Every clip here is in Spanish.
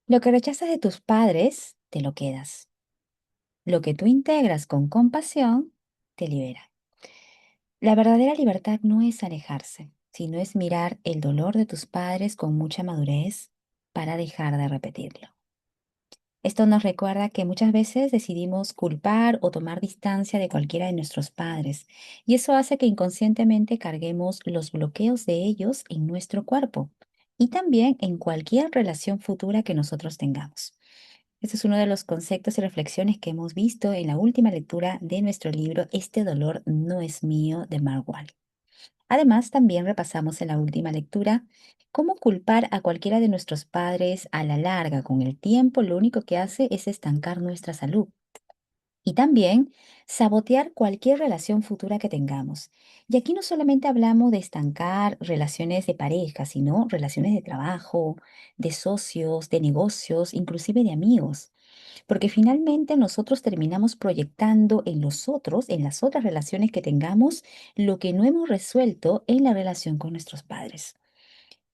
Lo que rechazas de tus padres, te lo quedas. Lo que tú integras con compasión, te libera. La verdadera libertad no es alejarse, sino es mirar el dolor de tus padres con mucha madurez para dejar de repetirlo. Esto nos recuerda que muchas veces decidimos culpar o tomar distancia de cualquiera de nuestros padres, y eso hace que inconscientemente carguemos los bloqueos de ellos en nuestro cuerpo y también en cualquier relación futura que nosotros tengamos. Este es uno de los conceptos y reflexiones que hemos visto en la última lectura de nuestro libro Este dolor no es mío de Mark Wall. Además, también repasamos en la última lectura cómo culpar a cualquiera de nuestros padres a la larga, con el tiempo, lo único que hace es estancar nuestra salud. Y también sabotear cualquier relación futura que tengamos. Y aquí no solamente hablamos de estancar relaciones de pareja, sino relaciones de trabajo, de socios, de negocios, inclusive de amigos. Porque finalmente nosotros terminamos proyectando en los otros, en las otras relaciones que tengamos, lo que no hemos resuelto en la relación con nuestros padres.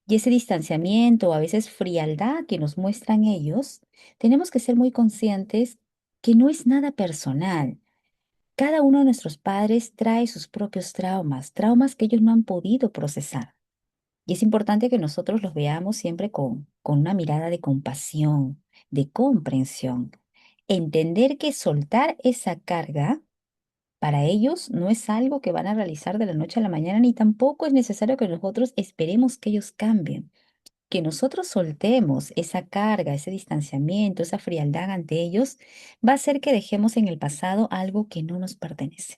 Y ese distanciamiento o a veces frialdad que nos muestran ellos, tenemos que ser muy conscientes que no es nada personal. Cada uno de nuestros padres trae sus propios traumas, traumas que ellos no han podido procesar. Y es importante que nosotros los veamos siempre con una mirada de compasión, de comprensión. Entender que soltar esa carga para ellos no es algo que van a realizar de la noche a la mañana, ni tampoco es necesario que nosotros esperemos que ellos cambien. Que nosotros soltemos esa carga, ese distanciamiento, esa frialdad ante ellos, va a hacer que dejemos en el pasado algo que no nos pertenece.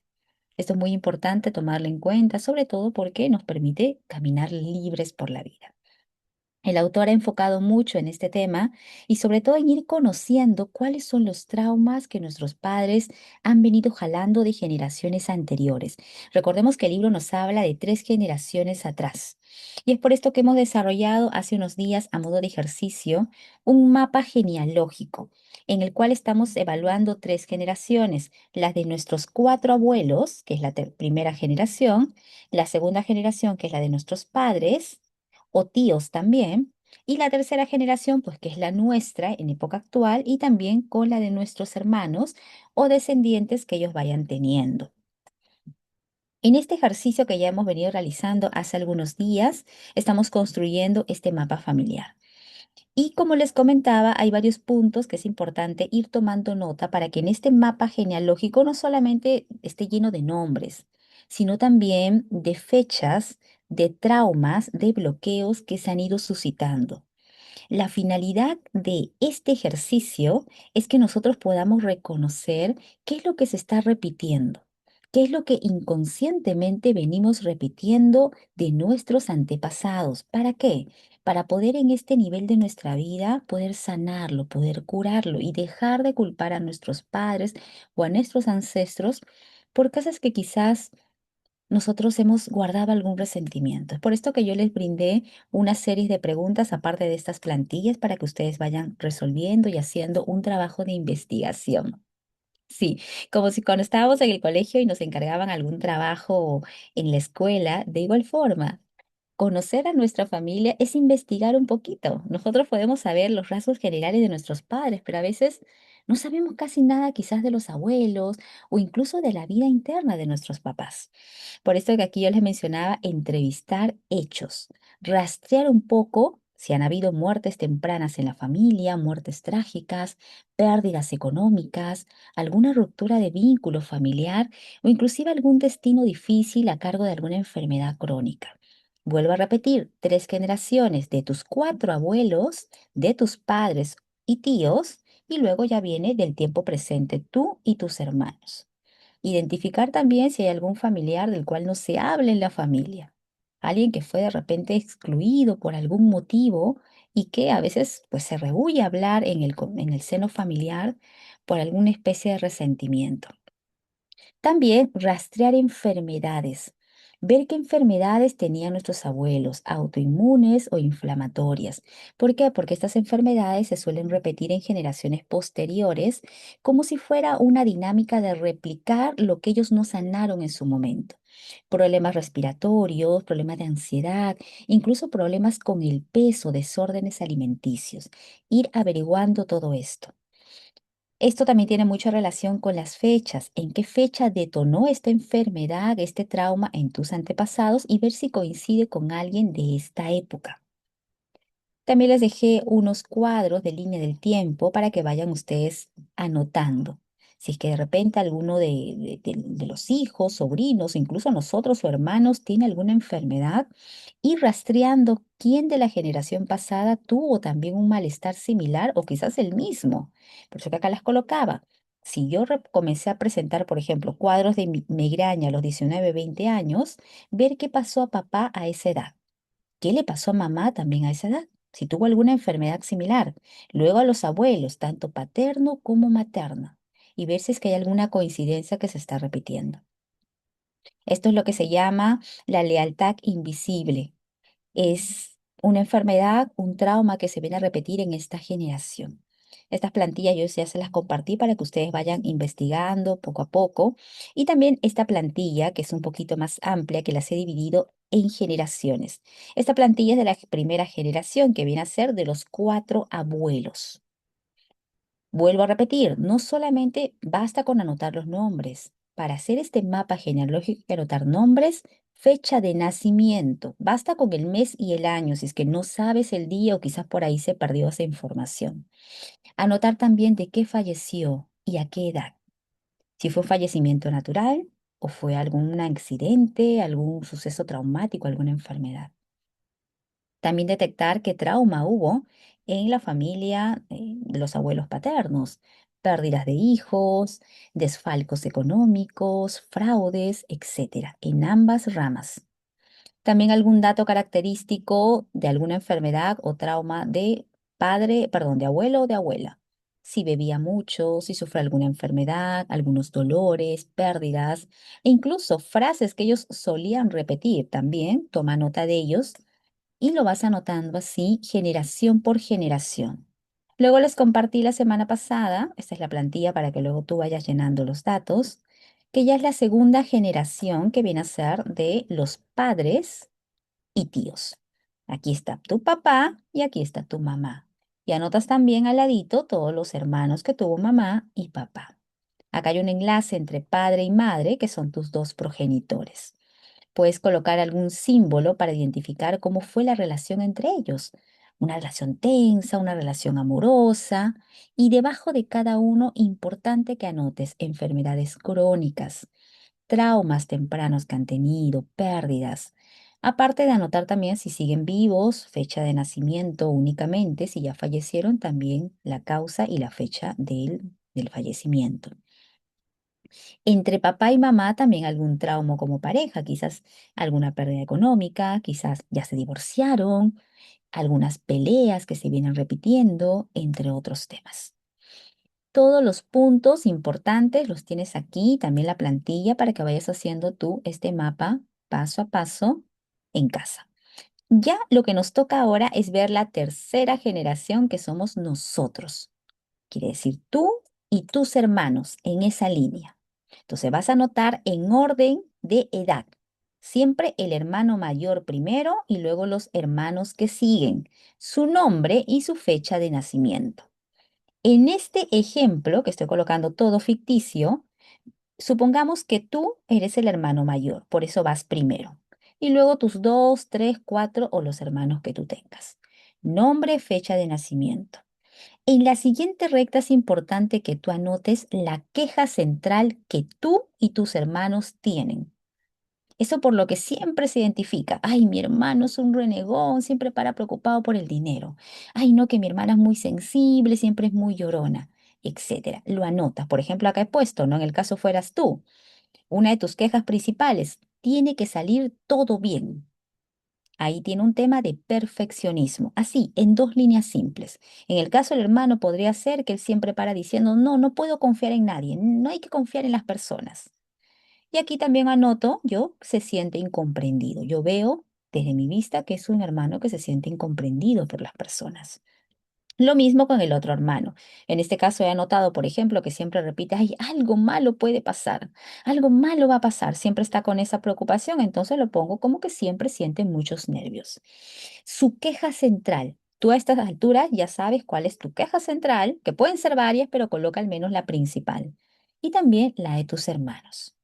Esto es muy importante tomarlo en cuenta, sobre todo porque nos permite caminar libres por la vida. El autor ha enfocado mucho en este tema y sobre todo en ir conociendo cuáles son los traumas que nuestros padres han venido jalando de generaciones anteriores. Recordemos que el libro nos habla de 3 generaciones atrás. Y es por esto que hemos desarrollado hace unos días, a modo de ejercicio, un mapa genealógico en el cual estamos evaluando 3 generaciones, las de nuestros 4 abuelos, que es la primera generación, la segunda generación, que es la de nuestros padres, o tíos también, y la tercera generación, pues que es la nuestra en época actual, y también con la de nuestros hermanos o descendientes que ellos vayan teniendo. En este ejercicio que ya hemos venido realizando hace algunos días, estamos construyendo este mapa familiar. Y como les comentaba, hay varios puntos que es importante ir tomando nota para que en este mapa genealógico no solamente esté lleno de nombres, sino también de fechas, de traumas, de bloqueos que se han ido suscitando. La finalidad de este ejercicio es que nosotros podamos reconocer qué es lo que se está repitiendo, qué es lo que inconscientemente venimos repitiendo de nuestros antepasados. ¿Para qué? Para poder en este nivel de nuestra vida poder sanarlo, poder curarlo y dejar de culpar a nuestros padres o a nuestros ancestros por cosas que quizás nosotros hemos guardado algún resentimiento. Es por esto que yo les brindé una serie de preguntas aparte de estas plantillas para que ustedes vayan resolviendo y haciendo un trabajo de investigación. Sí, como si cuando estábamos en el colegio y nos encargaban algún trabajo en la escuela, de igual forma. Conocer a nuestra familia es investigar un poquito. Nosotros podemos saber los rasgos generales de nuestros padres, pero a veces no sabemos casi nada quizás de los abuelos o incluso de la vida interna de nuestros papás. Por esto que aquí yo les mencionaba entrevistar hechos, rastrear un poco si han habido muertes tempranas en la familia, muertes trágicas, pérdidas económicas, alguna ruptura de vínculo familiar o inclusive algún destino difícil a cargo de alguna enfermedad crónica. Vuelvo a repetir, 3 generaciones de tus 4 abuelos, de tus padres y tíos, y luego ya viene del tiempo presente tú y tus hermanos. Identificar también si hay algún familiar del cual no se habla en la familia. Alguien que fue de repente excluido por algún motivo y que a veces pues se rehúye a hablar en el seno familiar por alguna especie de resentimiento. También rastrear enfermedades. Ver qué enfermedades tenían nuestros abuelos, autoinmunes o inflamatorias. ¿Por qué? Porque estas enfermedades se suelen repetir en generaciones posteriores como si fuera una dinámica de replicar lo que ellos no sanaron en su momento. Problemas respiratorios, problemas de ansiedad, incluso problemas con el peso, desórdenes alimenticios. Ir averiguando todo esto. Esto también tiene mucha relación con las fechas. ¿En qué fecha detonó esta enfermedad, este trauma en tus antepasados? Y ver si coincide con alguien de esta época. También les dejé unos cuadros de línea del tiempo para que vayan ustedes anotando. Si es que de repente alguno de los hijos, sobrinos, incluso nosotros o hermanos tiene alguna enfermedad, y rastreando quién de la generación pasada tuvo también un malestar similar o quizás el mismo. Por eso que acá las colocaba. Si yo comencé a presentar, por ejemplo, cuadros de migraña a los 19, 20 años, ver qué pasó a papá a esa edad. ¿Qué le pasó a mamá también a esa edad? Si tuvo alguna enfermedad similar. Luego a los abuelos, tanto paterno como materno. Y ver si es que hay alguna coincidencia que se está repitiendo. Esto es lo que se llama la lealtad invisible. Es una enfermedad, un trauma que se viene a repetir en esta generación. Estas plantillas yo ya se las compartí para que ustedes vayan investigando poco a poco. Y también esta plantilla, que es un poquito más amplia, que las he dividido en generaciones. Esta plantilla es de la primera generación, que viene a ser de los cuatro abuelos. Vuelvo a repetir, no solamente basta con anotar los nombres. Para hacer este mapa genealógico hay que anotar nombres, fecha de nacimiento. Basta con el mes y el año, si es que no sabes el día o quizás por ahí se perdió esa información. Anotar también de qué falleció y a qué edad. Si fue un fallecimiento natural o fue algún accidente, algún suceso traumático, alguna enfermedad. También detectar qué trauma hubo en la familia de los abuelos paternos, pérdidas de hijos, desfalcos económicos, fraudes, etcétera, en ambas ramas. También algún dato característico de alguna enfermedad o trauma de padre, perdón, de abuelo o de abuela. Si bebía mucho, si sufre alguna enfermedad, algunos dolores, pérdidas, e incluso frases que ellos solían repetir también, toma nota de ellos y lo vas anotando así generación por generación. Luego les compartí la semana pasada, esta es la plantilla para que luego tú vayas llenando los datos, que ya es la segunda generación que viene a ser de los padres y tíos. Aquí está tu papá y aquí está tu mamá. Y anotas también al ladito todos los hermanos que tuvo mamá y papá. Acá hay un enlace entre padre y madre, que son tus dos progenitores. Puedes colocar algún símbolo para identificar cómo fue la relación entre ellos. Una relación tensa, una relación amorosa. Y debajo de cada uno, importante que anotes enfermedades crónicas, traumas tempranos que han tenido, pérdidas. Aparte de anotar también si siguen vivos, fecha de nacimiento únicamente, si ya fallecieron, también la causa y la fecha del fallecimiento. Entre papá y mamá también algún trauma como pareja, quizás alguna pérdida económica, quizás ya se divorciaron, algunas peleas que se vienen repitiendo, entre otros temas. Todos los puntos importantes los tienes aquí, también la plantilla para que vayas haciendo tú este mapa paso a paso en casa. Ya lo que nos toca ahora es ver la tercera generación que somos nosotros. Quiere decir tú y tus hermanos en esa línea. Entonces vas a anotar en orden de edad. Siempre el hermano mayor primero y luego los hermanos que siguen, su nombre y su fecha de nacimiento. En este ejemplo, que estoy colocando todo ficticio, supongamos que tú eres el hermano mayor, por eso vas primero. Y luego tus dos, tres, cuatro o los hermanos que tú tengas. Nombre, fecha de nacimiento. En la siguiente recta es importante que tú anotes la queja central que tú y tus hermanos tienen. Eso por lo que siempre se identifica. Ay, mi hermano es un renegón, siempre para preocupado por el dinero. Ay, no, que mi hermana es muy sensible, siempre es muy llorona, etcétera. Lo anotas. Por ejemplo, acá he puesto, ¿no? En el caso fueras tú, una de tus quejas principales, tiene que salir todo bien. Ahí tiene un tema de perfeccionismo, así, en dos líneas simples. En el caso del hermano podría ser que él siempre para diciendo, no, no puedo confiar en nadie, no hay que confiar en las personas. Y aquí también anoto, yo se siente incomprendido. Yo veo desde mi vista que es un hermano que se siente incomprendido por las personas. Lo mismo con el otro hermano. En este caso he anotado, por ejemplo, que siempre repite, ay, algo malo puede pasar, algo malo va a pasar. Siempre está con esa preocupación, entonces lo pongo como que siempre siente muchos nervios. Su queja central. Tú a estas alturas ya sabes cuál es tu queja central, que pueden ser varias, pero coloca al menos la principal. Y también la de tus hermanos.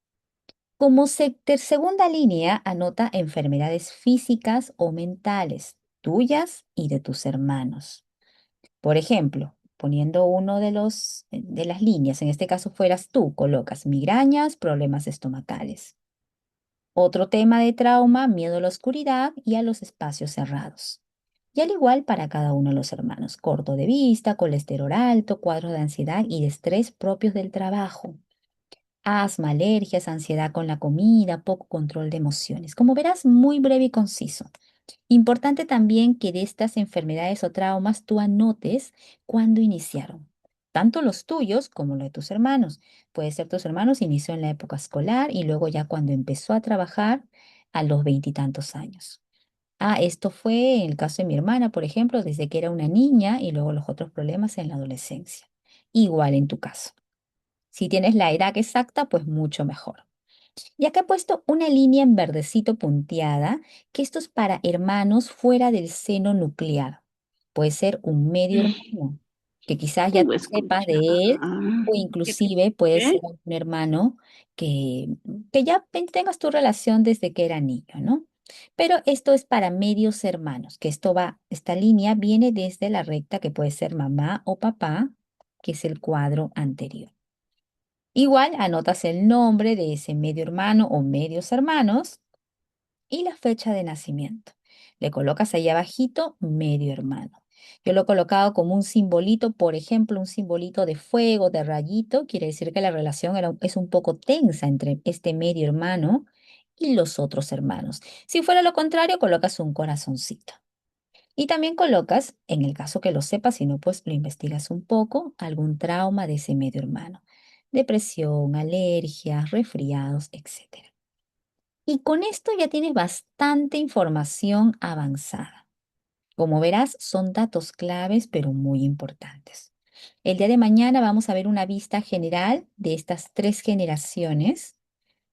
Como segunda línea, anota enfermedades físicas o mentales, tuyas y de tus hermanos. Por ejemplo, poniendo uno de las líneas, en este caso fueras tú, colocas migrañas, problemas estomacales. Otro tema de trauma, miedo a la oscuridad y a los espacios cerrados. Y al igual para cada uno de los hermanos, corto de vista, colesterol alto, cuadros de ansiedad y de estrés propios del trabajo. Asma, alergias, ansiedad con la comida, poco control de emociones. Como verás, muy breve y conciso. Importante también que de estas enfermedades o traumas tú anotes cuándo iniciaron, tanto los tuyos como los de tus hermanos. Puede ser tus hermanos inició en la época escolar y luego ya cuando empezó a trabajar a los veintitantos años. Ah, esto fue en el caso de mi hermana, por ejemplo, desde que era una niña y luego los otros problemas en la adolescencia. Igual en tu caso. Si tienes la edad exacta, pues mucho mejor. Y acá he puesto una línea en verdecito punteada, que esto es para hermanos fuera del seno nuclear. Puede ser un medio hermano, que quizás ya Tengo tú sepas de escuchar él, o que, inclusive puede ser ¿eh? un hermano que, que ya tengas tu relación desde que era niño, ¿no? Pero esto es para medios hermanos, que esta línea viene desde la recta que puede ser mamá o papá, que es el cuadro anterior. Igual anotas el nombre de ese medio hermano o medios hermanos y la fecha de nacimiento. Le colocas ahí abajito medio hermano. Yo lo he colocado como un simbolito, por ejemplo, un simbolito de fuego, de rayito, quiere decir que la relación es un poco tensa entre este medio hermano y los otros hermanos. Si fuera lo contrario, colocas un corazoncito. Y también colocas, en el caso que lo sepas, si no, pues lo investigas un poco, algún trauma de ese medio hermano. Depresión, alergias, resfriados, etcétera. Y con esto ya tienes bastante información avanzada. Como verás, son datos claves, pero muy importantes. El día de mañana vamos a ver una vista general de estas tres generaciones.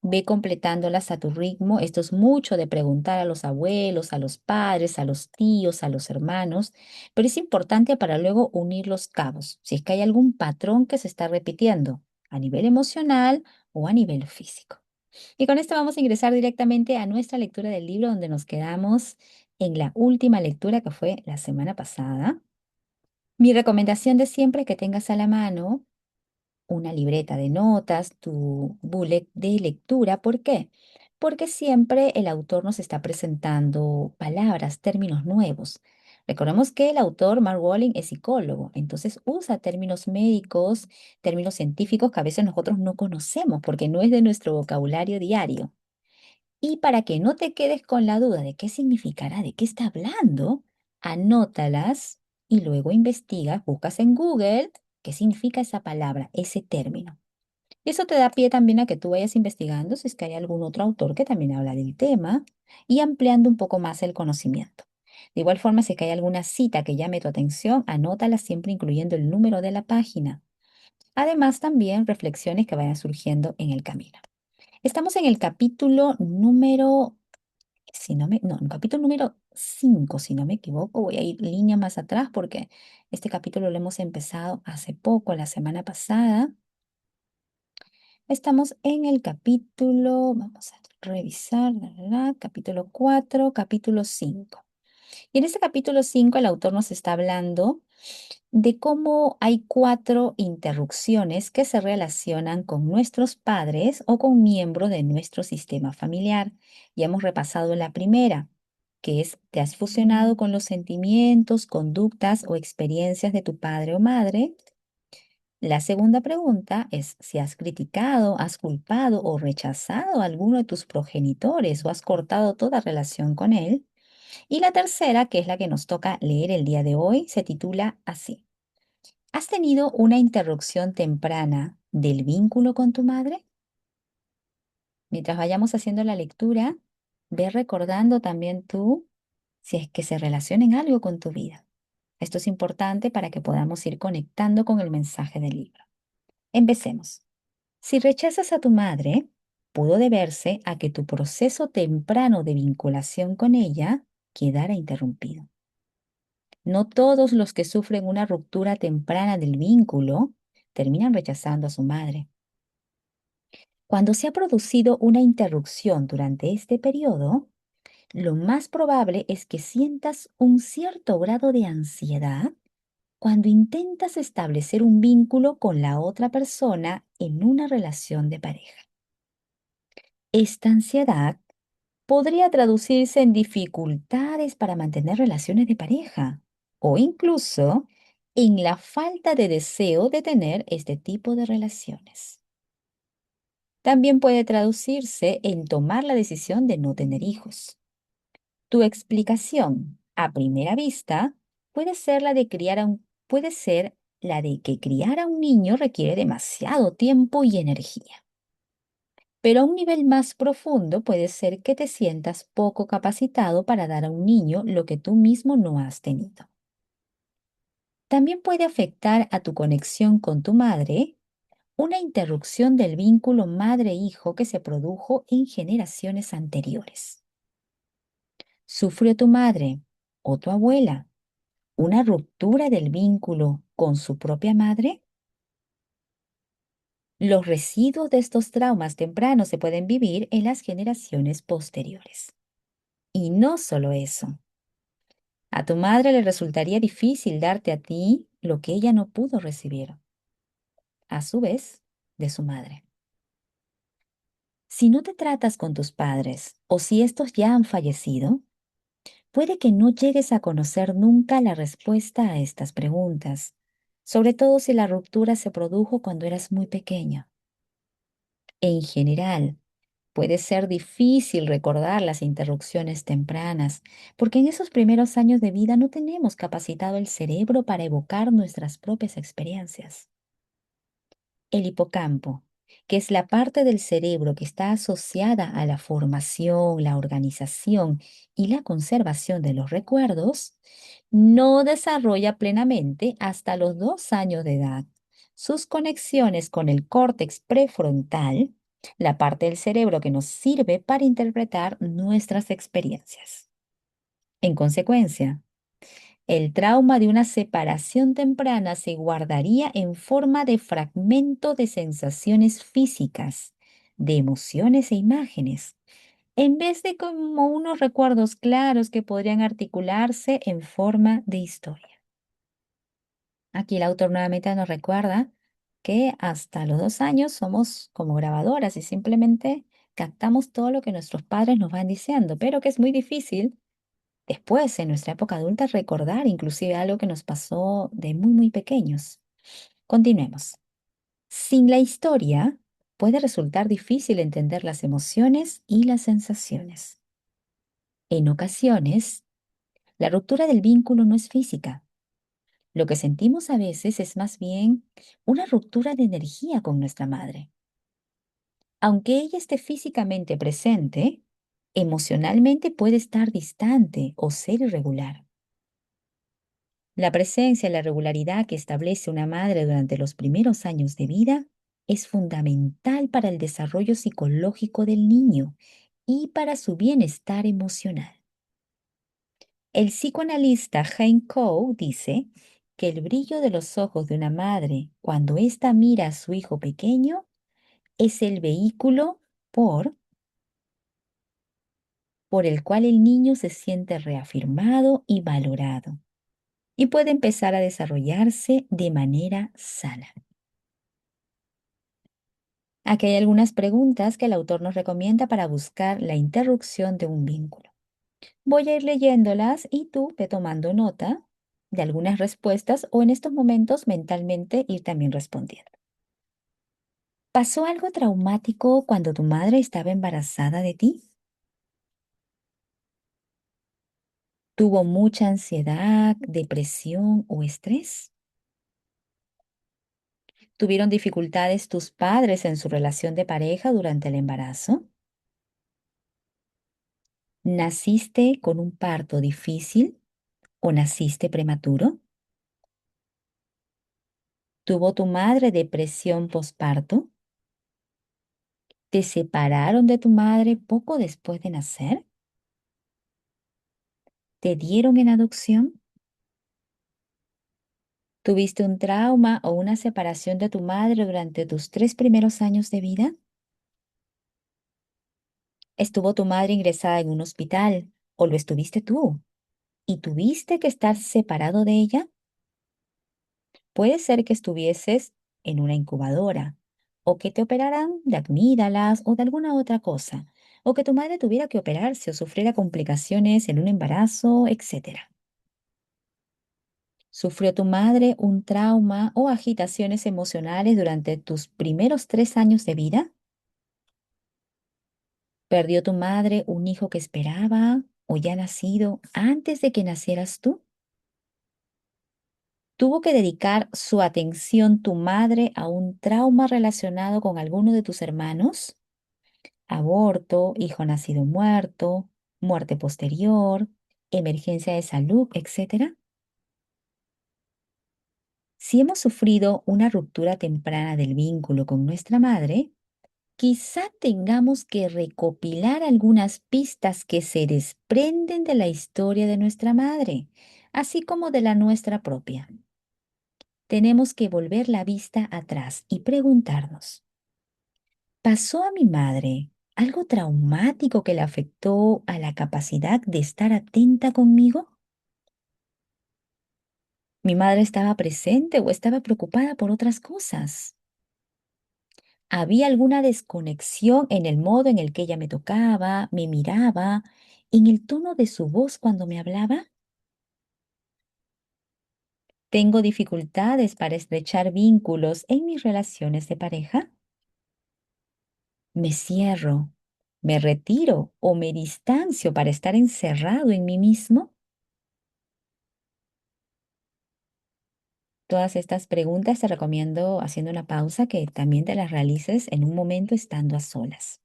Ve completándolas a tu ritmo. Esto es mucho de preguntar a los abuelos, a los padres, a los tíos, a los hermanos, pero es importante para luego unir los cabos, si es que hay algún patrón que se está repitiendo a nivel emocional o a nivel físico. Y con esto vamos a ingresar directamente a nuestra lectura del libro donde nos quedamos en la última lectura que fue la semana pasada. Mi recomendación de siempre es que tengas a la mano una libreta de notas, tu bullet de lectura. ¿Por qué? Porque siempre el autor nos está presentando palabras, términos nuevos. Recordemos que el autor, Mark Walling, es psicólogo, entonces usa términos médicos, términos científicos que a veces nosotros no conocemos porque no es de nuestro vocabulario diario. Y para que no te quedes con la duda de qué significará, de qué está hablando, anótalas y luego investigas, buscas en Google qué significa esa palabra, ese término. Y eso te da pie también a que tú vayas investigando si es que hay algún otro autor que también habla del tema y ampliando un poco más el conocimiento. De igual forma, si es que hay alguna cita que llame tu atención, anótala siempre incluyendo el número de la página. Además, también reflexiones que vayan surgiendo en el camino. Estamos en el capítulo número, si no me, no, en el capítulo número 5 si no me equivoco. Voy a ir línea más atrás porque este capítulo lo hemos empezado hace poco, la semana pasada. Estamos en el capítulo, vamos a revisar, capítulo 4 capítulo 5. Y en este capítulo 5 el autor nos está hablando de cómo hay cuatro interrupciones que se relacionan con nuestros padres o con miembros de nuestro sistema familiar. Ya hemos repasado la primera, que es, te has fusionado con los sentimientos, conductas o experiencias de tu padre o madre. La segunda pregunta es si has criticado, has culpado o rechazado a alguno de tus progenitores o has cortado toda relación con él. Y la tercera, que es la que nos toca leer el día de hoy, se titula así. ¿Has tenido una interrupción temprana del vínculo con tu madre? Mientras vayamos haciendo la lectura, ve recordando también tú si es que se relaciona en algo con tu vida. Esto es importante para que podamos ir conectando con el mensaje del libro. Empecemos. Si rechazas a tu madre, pudo deberse a que tu proceso temprano de vinculación con ella quedara interrumpido. No todos los que sufren una ruptura temprana del vínculo terminan rechazando a su madre. Cuando se ha producido una interrupción durante este periodo, lo más probable es que sientas un cierto grado de ansiedad cuando intentas establecer un vínculo con la otra persona en una relación de pareja. Esta ansiedad podría traducirse en dificultades para mantener relaciones de pareja o incluso en la falta de deseo de tener este tipo de relaciones. También puede traducirse en tomar la decisión de no tener hijos. Tu explicación, a primera vista, puede ser la de que criar a un niño requiere demasiado tiempo y energía. Pero a un nivel más profundo puede ser que te sientas poco capacitado para dar a un niño lo que tú mismo no has tenido. También puede afectar a tu conexión con tu madre una interrupción del vínculo madre-hijo que se produjo en generaciones anteriores. ¿Sufrió tu madre o tu abuela una ruptura del vínculo con su propia madre? Los residuos de estos traumas tempranos se pueden vivir en las generaciones posteriores. Y no solo eso. A tu madre le resultaría difícil darte a ti lo que ella no pudo recibir, a su vez, de su madre. Si no te tratas con tus padres o si estos ya han fallecido, puede que no llegues a conocer nunca la respuesta a estas preguntas, sobre todo si la ruptura se produjo cuando eras muy pequeño. En general, puede ser difícil recordar las interrupciones tempranas, porque en esos primeros años de vida no tenemos capacitado el cerebro para evocar nuestras propias experiencias. El hipocampo, que es la parte del cerebro que está asociada a la formación, la organización y la conservación de los recuerdos, no desarrolla plenamente hasta los 2 años de edad. Sus conexiones con el córtex prefrontal, la parte del cerebro que nos sirve para interpretar nuestras experiencias. En consecuencia, el trauma de una separación temprana se guardaría en forma de fragmento de sensaciones físicas, de emociones e imágenes, en vez de como unos recuerdos claros que podrían articularse en forma de historia. Aquí el autor nuevamente nos recuerda que hasta los 2 años somos como grabadoras y simplemente captamos todo lo que nuestros padres nos van diciendo, pero que es muy difícil después, en nuestra época adulta, recordar inclusive algo que nos pasó de muy, muy pequeños. Continuemos. Sin la historia, puede resultar difícil entender las emociones y las sensaciones. En ocasiones, la ruptura del vínculo no es física. Lo que sentimos a veces es más bien una ruptura de energía con nuestra madre. Aunque ella esté físicamente presente, emocionalmente puede estar distante o ser irregular. La presencia y la regularidad que establece una madre durante los primeros años de vida es fundamental para el desarrollo psicológico del niño y para su bienestar emocional. El psicoanalista Hein Koh dice que el brillo de los ojos de una madre cuando ésta mira a su hijo pequeño es el vehículo por, por el cual el niño se siente reafirmado y valorado y puede empezar a desarrollarse de manera sana. Aquí hay algunas preguntas que el autor nos recomienda para buscar la interrupción de un vínculo. Voy a ir leyéndolas y tú ve tomando nota de algunas respuestas o en estos momentos mentalmente ir también respondiendo. ¿Pasó algo traumático cuando tu madre estaba embarazada de ti? ¿Tuvo mucha ansiedad, depresión o estrés? ¿Tuvieron dificultades tus padres en su relación de pareja durante el embarazo? ¿Naciste con un parto difícil o naciste prematuro? ¿Tuvo tu madre depresión postparto? ¿Te separaron de tu madre poco después de nacer? ¿Te dieron en adopción? ¿Tuviste un trauma o una separación de tu madre durante tus 3 primeros años de vida? ¿Estuvo tu madre ingresada en un hospital o lo estuviste tú y tuviste que estar separado de ella? Puede ser que estuvieses en una incubadora, o que te operaran de amígdalas o de alguna otra cosa, o que tu madre tuviera que operarse o sufriera complicaciones en un embarazo, etcétera. ¿Sufrió tu madre un trauma o agitaciones emocionales durante tus primeros 3 años de vida? ¿Perdió tu madre un hijo que esperaba o ya nacido antes de que nacieras tú? ¿Tuvo que dedicar su atención tu madre a un trauma relacionado con alguno de tus hermanos? Aborto, hijo nacido muerto, muerte posterior, emergencia de salud, etcétera. Si hemos sufrido una ruptura temprana del vínculo con nuestra madre, quizá tengamos que recopilar algunas pistas que se desprenden de la historia de nuestra madre, así como de la nuestra propia. Tenemos que volver la vista atrás y preguntarnos, ¿pasó a mi madre algo traumático que le afectó a la capacidad de estar atenta conmigo? ¿Mi madre estaba presente o estaba preocupada por otras cosas? ¿Había alguna desconexión en el modo en el que ella me tocaba, me miraba, en el tono de su voz cuando me hablaba? ¿Tengo dificultades para estrechar vínculos en mis relaciones de pareja? ¿Me cierro, me retiro o me distancio para estar encerrado en mí mismo? Todas estas preguntas te recomiendo haciendo una pausa que también te las realices en un momento estando a solas.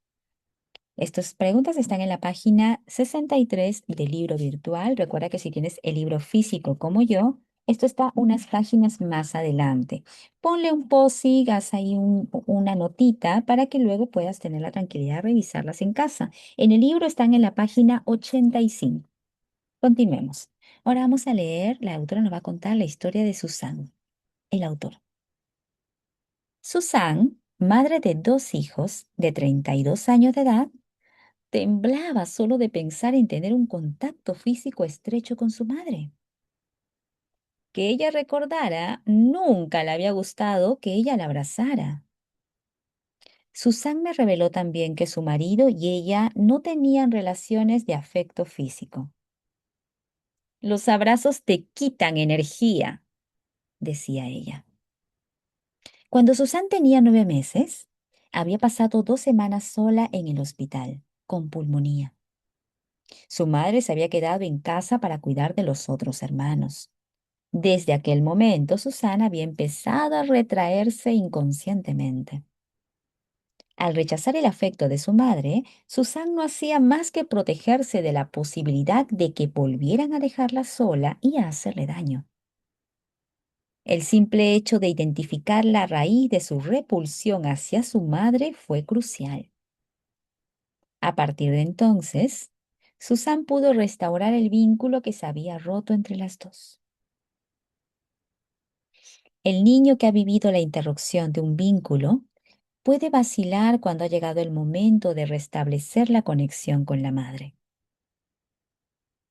Estas preguntas están en la página 63 del libro virtual. Recuerda que si tienes el libro físico como yo, esto está unas páginas más adelante. Ponle un post-it, haz ahí una notita para que luego puedas tener la tranquilidad de revisarlas en casa. En el libro están en la página 85. Continuemos. Ahora vamos a leer, la autora nos va a contar la historia de Susan, el autor. Susan, madre de 2 hijos de 32 años de edad, temblaba solo de pensar en tener un contacto físico estrecho con su madre. Que ella recordara, nunca le había gustado que ella la abrazara. Susan me reveló también que su marido y ella no tenían relaciones de afecto físico. Los abrazos te quitan energía, decía ella. Cuando Susan tenía 9 meses, había pasado 2 semanas sola en el hospital, con pulmonía. Su madre se había quedado en casa para cuidar de los otros hermanos. Desde aquel momento, Susana había empezado a retraerse inconscientemente. Al rechazar el afecto de su madre, Susan no hacía más que protegerse de la posibilidad de que volvieran a dejarla sola y a hacerle daño. El simple hecho de identificar la raíz de su repulsión hacia su madre fue crucial. A partir de entonces, Susan pudo restaurar el vínculo que se había roto entre las dos. El niño que ha vivido la interrupción de un vínculo puede vacilar cuando ha llegado el momento de restablecer la conexión con la madre.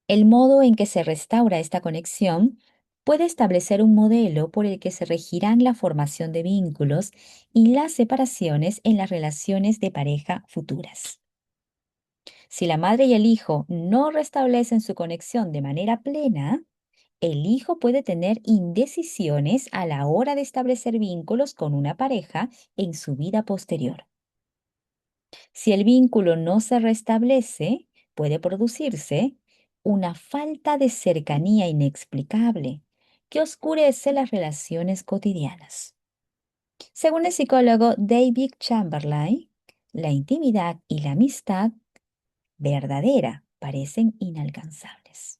El modo en que se restaura esta conexión puede establecer un modelo por el que se regirán la formación de vínculos y las separaciones en las relaciones de pareja futuras. Si la madre y el hijo no restablecen su conexión de manera plena, el hijo puede tener indecisiones a la hora de establecer vínculos con una pareja en su vida posterior. Si el vínculo no se restablece, puede producirse una falta de cercanía inexplicable que oscurece las relaciones cotidianas. Según el psicólogo David Chamberlain, la intimidad y la amistad verdadera parecen inalcanzables.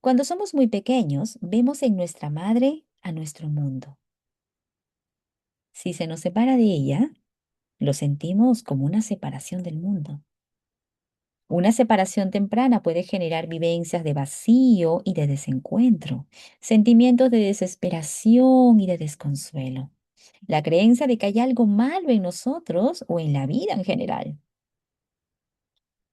Cuando somos muy pequeños, vemos en nuestra madre a nuestro mundo. Si se nos separa de ella, lo sentimos como una separación del mundo. Una separación temprana puede generar vivencias de vacío y de desencuentro, sentimientos de desesperación y de desconsuelo, la creencia de que hay algo malo en nosotros o en la vida en general.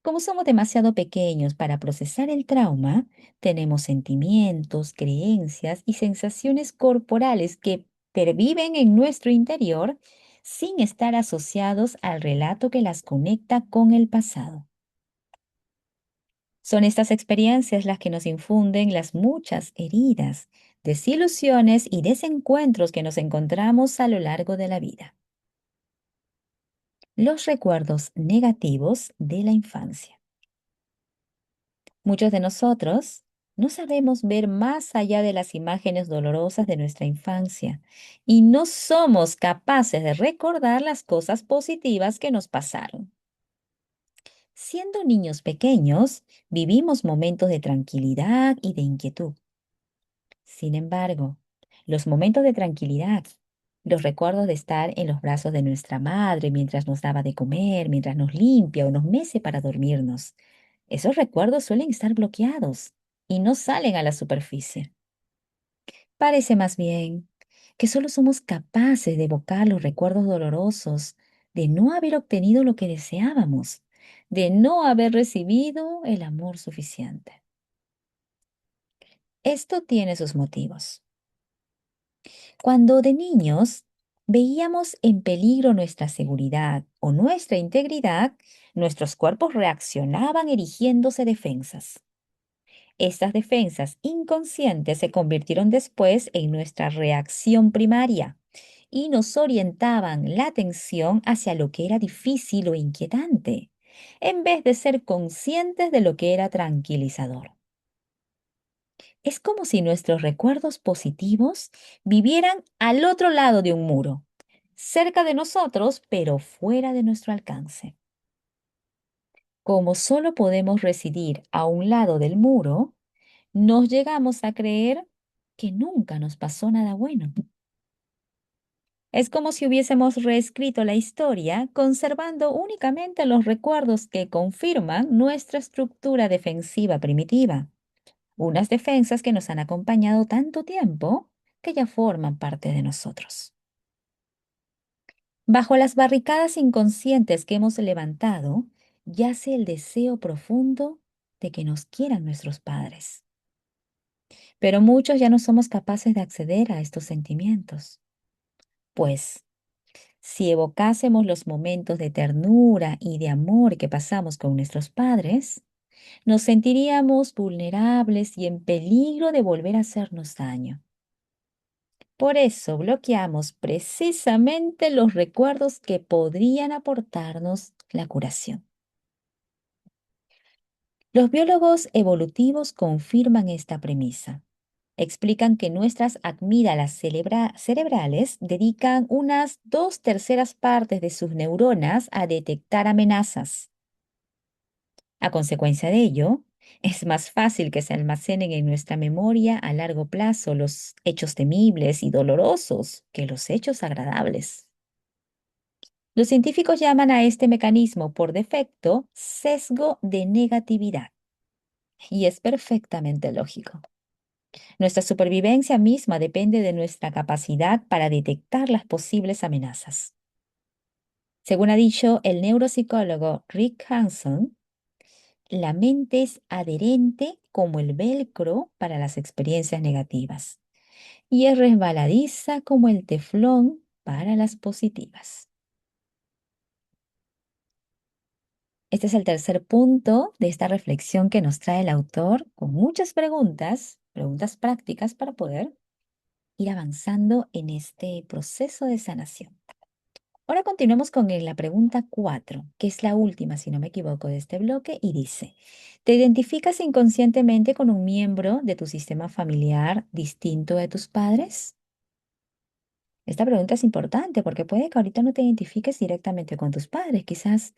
Como somos demasiado pequeños para procesar el trauma, tenemos sentimientos, creencias y sensaciones corporales que perviven en nuestro interior sin estar asociados al relato que las conecta con el pasado. Son estas experiencias las que nos infunden las muchas heridas, desilusiones y desencuentros que nos encontramos a lo largo de la vida. Los recuerdos negativos de la infancia. Muchos de nosotros no sabemos ver más allá de las imágenes dolorosas de nuestra infancia y no somos capaces de recordar las cosas positivas que nos pasaron. Siendo niños pequeños, vivimos momentos de tranquilidad y de inquietud. Sin embargo, los momentos de tranquilidad, los recuerdos de estar en los brazos de nuestra madre mientras nos daba de comer, mientras nos limpia o nos mece para dormirnos, esos recuerdos suelen estar bloqueados y no salen a la superficie. Parece más bien que solo somos capaces de evocar los recuerdos dolorosos de no haber obtenido lo que deseábamos, de no haber recibido el amor suficiente. Esto tiene sus motivos. Cuando de niños veíamos en peligro nuestra seguridad o nuestra integridad, nuestros cuerpos reaccionaban erigiéndose defensas. Estas defensas inconscientes se convirtieron después en nuestra reacción primaria y nos orientaban la atención hacia lo que era difícil o inquietante, en vez de ser conscientes de lo que era tranquilizador. Es como si nuestros recuerdos positivos vivieran al otro lado de un muro, cerca de nosotros, pero fuera de nuestro alcance. Como solo podemos residir a un lado del muro, nos llegamos a creer que nunca nos pasó nada bueno. Es como si hubiésemos reescrito la historia conservando únicamente los recuerdos que confirman nuestra estructura defensiva primitiva. Unas defensas que nos han acompañado tanto tiempo que ya forman parte de nosotros. Bajo las barricadas inconscientes que hemos levantado, yace el deseo profundo de que nos quieran nuestros padres. Pero muchos ya no somos capaces de acceder a estos sentimientos. Pues, si evocásemos los momentos de ternura y de amor que pasamos con nuestros padres, nos sentiríamos vulnerables y en peligro de volver a hacernos daño. Por eso bloqueamos precisamente los recuerdos que podrían aportarnos la curación. Los biólogos evolutivos confirman esta premisa. Explican que nuestras amígdalas cerebrales dedican unas 2/3 de sus neuronas a detectar amenazas. A consecuencia de ello, es más fácil que se almacenen en nuestra memoria a largo plazo los hechos temibles y dolorosos que los hechos agradables. Los científicos llaman a este mecanismo por defecto sesgo de negatividad, y es perfectamente lógico. Nuestra supervivencia misma depende de nuestra capacidad para detectar las posibles amenazas. Según ha dicho el neuropsicólogo Rick Hanson, la mente es adherente como el velcro para las experiencias negativas y es resbaladiza como el teflón para las positivas. Este es el tercer punto de esta reflexión que nos trae el autor con muchas preguntas, preguntas prácticas para poder ir avanzando en este proceso de sanación. Ahora continuemos con la pregunta 4, que es la última, si no me equivoco, de este bloque, y dice, ¿te identificas inconscientemente con un miembro de tu sistema familiar distinto de tus padres? Esta pregunta es importante porque puede que ahorita no te identifiques directamente con tus padres, quizás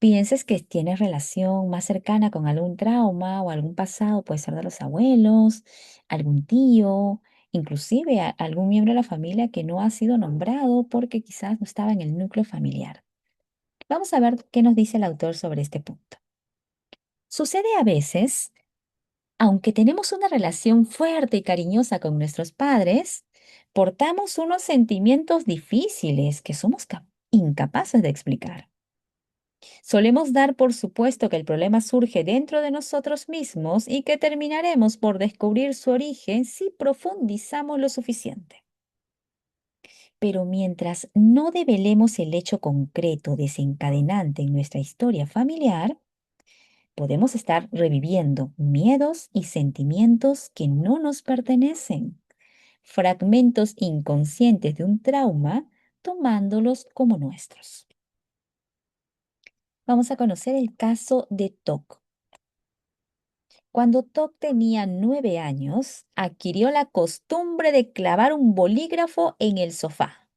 pienses que tienes relación más cercana con algún trauma o algún pasado, puede ser de los abuelos, algún tío, inclusive algún miembro de la familia que no ha sido nombrado porque quizás no estaba en el núcleo familiar. Vamos a ver qué nos dice el autor sobre este punto. Sucede a veces, aunque tenemos una relación fuerte y cariñosa con nuestros padres, portamos unos sentimientos difíciles que somos incapaces de explicar. Solemos dar por supuesto que el problema surge dentro de nosotros mismos y que terminaremos por descubrir su origen si profundizamos lo suficiente. Pero mientras no develemos el hecho concreto desencadenante en nuestra historia familiar, podemos estar reviviendo miedos y sentimientos que no nos pertenecen, fragmentos inconscientes de un trauma, tomándolos como nuestros. Vamos a conocer el caso de Tok. Cuando Tok tenía 9 años, adquirió la costumbre de clavar un bolígrafo en el sofá.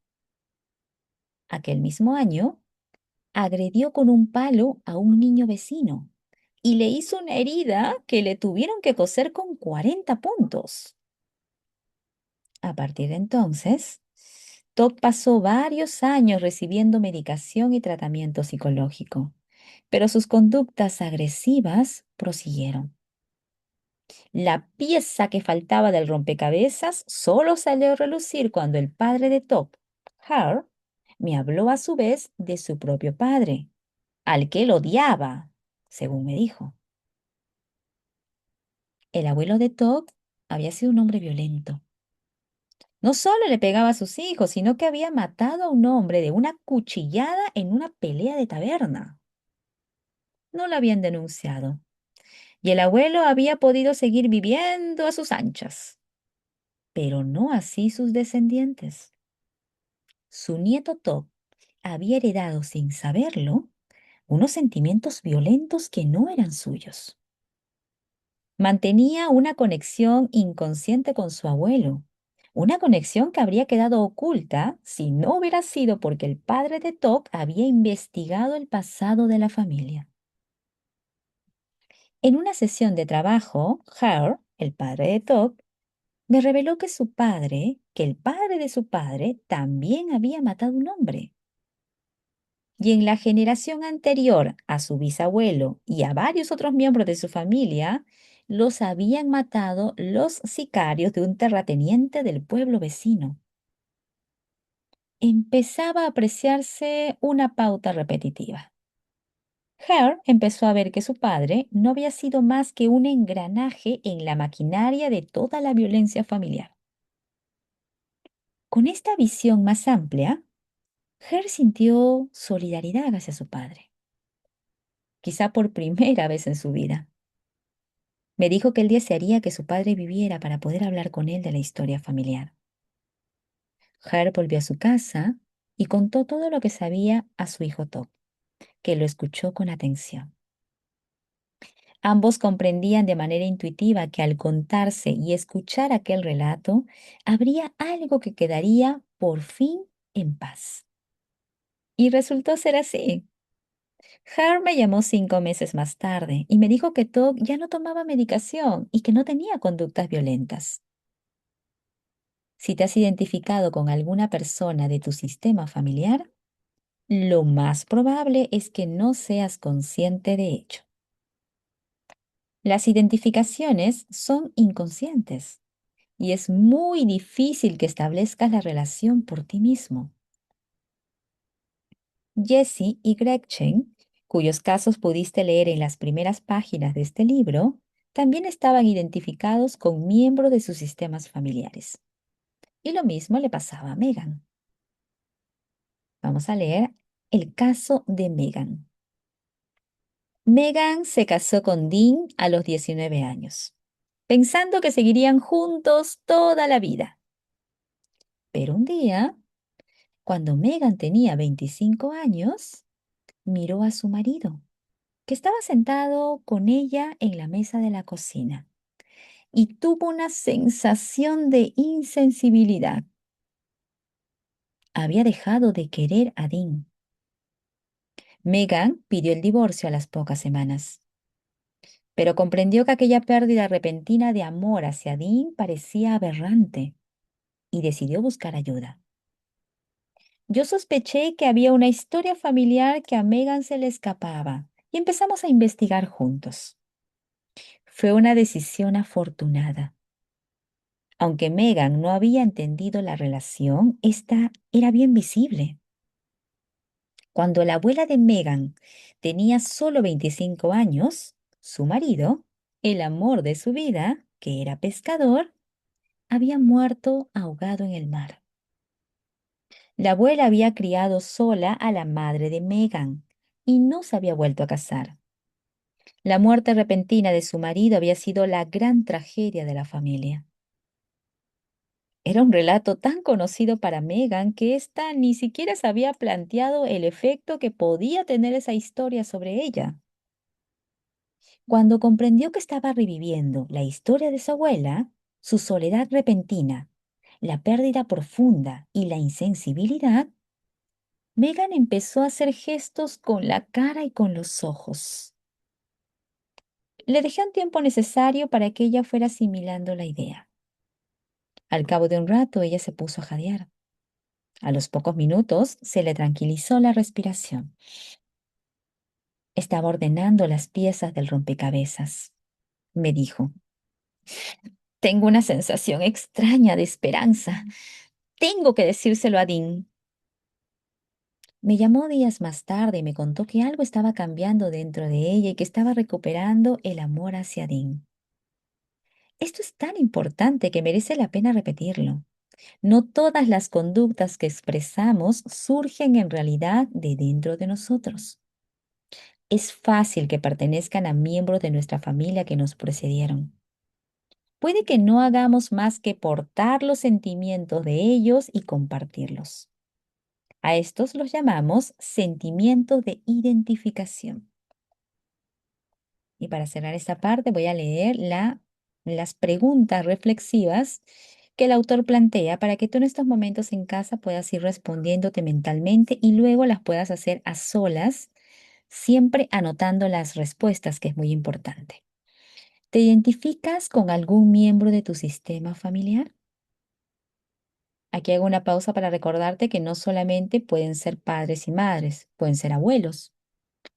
Aquel mismo año, agredió con un palo a un niño vecino y le hizo una herida que le tuvieron que coser con 40 puntos. A partir de entonces, Tok pasó varios años recibiendo medicación y tratamiento psicológico, pero sus conductas agresivas prosiguieron. La pieza que faltaba del rompecabezas solo salió a relucir cuando el padre de Top, Har, me habló a su vez de su propio padre, al que él odiaba, según me dijo. El abuelo de Top había sido un hombre violento. No solo le pegaba a sus hijos, sino que había matado a un hombre de una cuchillada en una pelea de taberna. No lo habían denunciado, y el abuelo había podido seguir viviendo a sus anchas, pero no así sus descendientes. Su nieto Todd había heredado sin saberlo unos sentimientos violentos que no eran suyos. Mantenía una conexión inconsciente con su abuelo, una conexión que habría quedado oculta si no hubiera sido porque el padre de Todd había investigado el pasado de la familia. En una sesión de trabajo, Hare, el padre de Todd, me reveló que el padre de su padre, también había matado a un hombre. Y en la generación anterior a su bisabuelo y a varios otros miembros de su familia, los habían matado los sicarios de un terrateniente del pueblo vecino. Empezaba a apreciarse una pauta repetitiva. Hare empezó a ver que su padre no había sido más que un engranaje en la maquinaria de toda la violencia familiar. Con esta visión más amplia, Hare sintió solidaridad hacia su padre, quizá por primera vez en su vida. Me dijo que él desearía que su padre viviera para poder hablar con él de la historia familiar. Hare volvió a su casa y contó todo lo que sabía a su hijo Top, que lo escuchó con atención. Ambos comprendían de manera intuitiva que al contarse y escuchar aquel relato, habría algo que quedaría por fin en paz. Y resultó ser así. Hare me llamó 5 meses más tarde y me dijo que Top ya no tomaba medicación y que no tenía conductas violentas. Si te has identificado con alguna persona de tu sistema familiar, lo más probable es que no seas consciente de ello. Las identificaciones son inconscientes y es muy difícil que establezcas la relación por ti mismo. Jesse y Gretchen, cuyos casos pudiste leer en las primeras páginas de este libro, también estaban identificados con miembros de sus sistemas familiares. Y lo mismo le pasaba a Megan. Vamos a leer el caso de Megan. Megan se casó con Dean a los 19 años, pensando que seguirían juntos toda la vida. Pero un día, cuando Megan tenía 25 años, miró a su marido, que estaba sentado con ella en la mesa de la cocina, y tuvo una sensación de insensibilidad. Había dejado de querer a Dean. Megan pidió el divorcio a las pocas semanas, pero comprendió que aquella pérdida repentina de amor hacia Dean parecía aberrante y decidió buscar ayuda. Yo sospeché que había una historia familiar que a Megan se le escapaba y empezamos a investigar juntos. Fue una decisión afortunada. Aunque Megan no había entendido la relación, esta era bien visible. Cuando la abuela de Megan tenía solo 25 años, su marido, el amor de su vida, que era pescador, había muerto ahogado en el mar. La abuela había criado sola a la madre de Megan y no se había vuelto a casar. La muerte repentina de su marido había sido la gran tragedia de la familia. Era un relato tan conocido para Megan que ésta ni siquiera se había planteado el efecto que podía tener esa historia sobre ella. Cuando comprendió que estaba reviviendo la historia de su abuela, su soledad repentina, la pérdida profunda y la insensibilidad, Megan empezó a hacer gestos con la cara y con los ojos. Le dejé un tiempo necesario para que ella fuera asimilando la idea. Al cabo de un rato, ella se puso a jadear. A los pocos minutos se le tranquilizó la respiración. Estaba ordenando las piezas del rompecabezas. Me dijo, tengo una sensación extraña de esperanza. Tengo que decírselo a Dean. Me llamó días más tarde y me contó que algo estaba cambiando dentro de ella y que estaba recuperando el amor hacia Dean. Esto es tan importante que merece la pena repetirlo. No todas las conductas que expresamos surgen en realidad de dentro de nosotros. Es fácil que pertenezcan a miembros de nuestra familia que nos precedieron. Puede que no hagamos más que portar los sentimientos de ellos y compartirlos. A estos los llamamos sentimientos de identificación. Y para cerrar esta parte voy a leer las preguntas reflexivas que el autor plantea para que tú en estos momentos en casa puedas ir respondiéndote mentalmente y luego las puedas hacer a solas, siempre anotando las respuestas, que es muy importante. ¿Te identificas con algún miembro de tu sistema familiar? Aquí hago una pausa para recordarte que no solamente pueden ser padres y madres, pueden ser abuelos,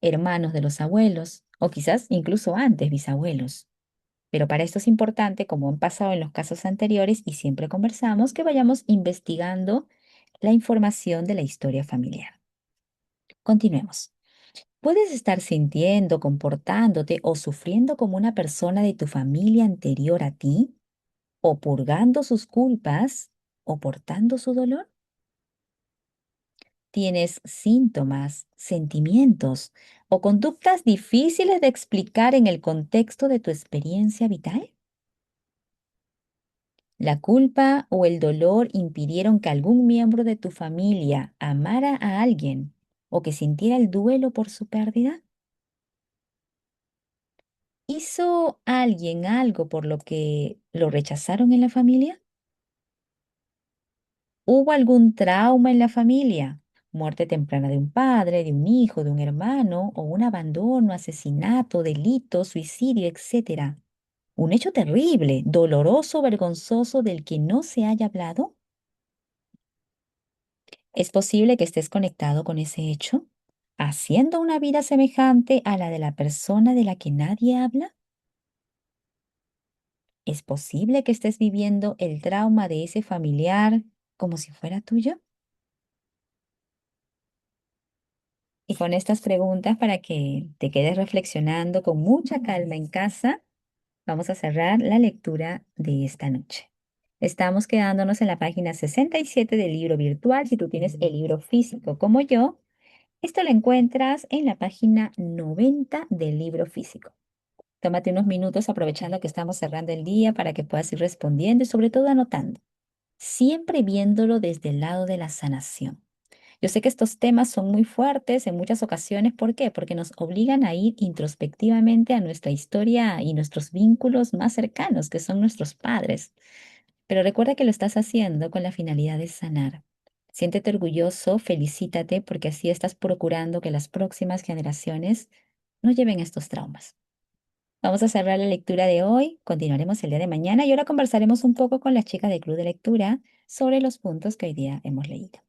hermanos de los abuelos o quizás incluso antes bisabuelos. Pero para esto es importante, como han pasado en los casos anteriores y siempre conversamos, que vayamos investigando la información de la historia familiar. Continuemos. Puedes estar sintiendo, comportándote o sufriendo como una persona de tu familia anterior a ti, o purgando sus culpas, o portando su dolor. ¿Tienes síntomas, sentimientos o conductas difíciles de explicar en el contexto de tu experiencia vital? ¿La culpa o el dolor impidieron que algún miembro de tu familia amara a alguien o que sintiera el duelo por su pérdida? ¿Hizo alguien algo por lo que lo rechazaron en la familia? ¿Hubo algún trauma en la familia? Muerte temprana de un padre, de un hijo, de un hermano, o un abandono, asesinato, delito, suicidio, etcétera. Un hecho terrible, doloroso, vergonzoso del que no se haya hablado. ¿Es posible que estés conectado con ese hecho, haciendo una vida semejante a la de la persona de la que nadie habla? ¿Es posible que estés viviendo el trauma de ese familiar como si fuera tuyo? Y con estas preguntas, para que te quedes reflexionando con mucha calma en casa, vamos a cerrar la lectura de esta noche. Estamos quedándonos en la página 67 del libro virtual. Si tú tienes el libro físico como yo, esto lo encuentras en la página 90 del libro físico. Tómate unos minutos aprovechando que estamos cerrando el día para que puedas ir respondiendo y sobre todo anotando, siempre viéndolo desde el lado de la sanación. Yo sé que estos temas son muy fuertes en muchas ocasiones. ¿Por qué? Porque nos obligan a ir introspectivamente a nuestra historia y nuestros vínculos más cercanos, que son nuestros padres. Pero recuerda que lo estás haciendo con la finalidad de sanar. Siéntete orgulloso, felicítate, porque así estás procurando que las próximas generaciones no lleven estos traumas. Vamos a cerrar la lectura de hoy, continuaremos el día de mañana y ahora conversaremos un poco con las chicas del Club de Lectura sobre los puntos que hoy día hemos leído.